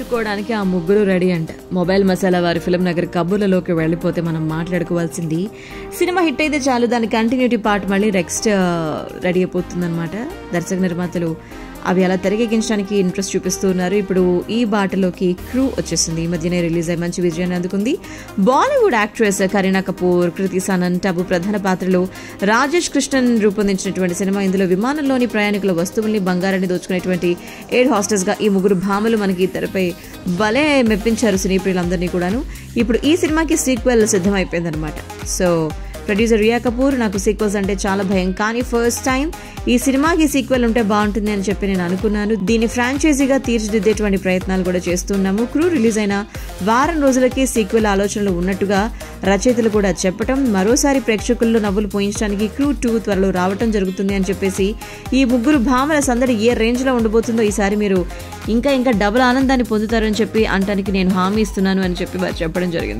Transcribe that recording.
పంచుకోవడానికి ఆ ముగ్గురు రెడీ అంట. మొబైల్ మసాలా వారి ఫిల్మ్ నగర్ కబుర్లలోకి వెళ్ళిపోతే మనం మాట్లాడుకోవాల్సింది సినిమా హిట్ అయితే చాలు దాని కంటిన్యూటీ పార్ట్ మళ్ళీ నెక్స్ట్ రెడీ అయిపోతుంది అనమాట. దర్శక నిర్మాతలు అవి అలా తెరకెక్కించడానికి ఇంట్రెస్ట్ చూపిస్తున్నారు. ఇప్పుడు ఈ బాటలోకి క్రూ వచ్చేసింది. ఈ మధ్యనే రిలీజ్ అయ్యి మంచి విజయాన్ని అందుకుంది. బాలీవుడ్ యాక్ట్రెస్ కరీనా కపూర్, కృతి సనన్, టబు ప్రధాన పాత్రలో రాజేష్ కృష్ణన్ రూపొందించినటువంటి సినిమా. ఇందులో విమానంలోని ప్రయాణికుల వస్తువుల్ని బంగారాన్ని దోచుకునేటువంటి ఎయిర్ హోస్టెస్ గా ఈ ముగ్గురు భామలు మనకి తెరపై భలే మెప్పించారు సినీ ప్రియులందరినీ కూడాను. ఇప్పుడు ఈ సినిమాకి సీక్వెల్ సిద్ధమైపోయిందనమాట. సో ప్రొడ్యూసర్ రియా కపూర్, నాకు సీక్వెల్స్ అంటే చాలా భయం, కానీ ఫస్ట్ టైం ఈ సినిమాకి సీక్వెల్ ఉంటే బాగుంటుంది అని చెప్పి నేను అనుకున్నాను. దీన్ని ఫ్రాంచైజీగా తీర్చిదిద్దేటువంటి ప్రయత్నాలు కూడా చేస్తున్నాము. క్రూ రిలీజ్ అయిన వారం రోజులకి సీక్వెల్ ఆలోచనలు ఉన్నట్టుగా రచయితలు కూడా చెప్పటం, మరోసారి ప్రేక్షకుల్లో నవ్వులు పోయించడానికి క్రూ 2 త్వరలో రావటం జరుగుతుంది అని చెప్పేసి ఈ ముగ్గురు భామల సందడి ఏ రేంజ్ లో ఉండబోతుందో ఈసారి మీరు ఇంకా డబుల్ ఆనందాన్ని పొందుతారని చెప్పి అంటానికి నేను హామీ ఇస్తున్నాను అని చెప్పి వారు చెప్పడం జరిగింది.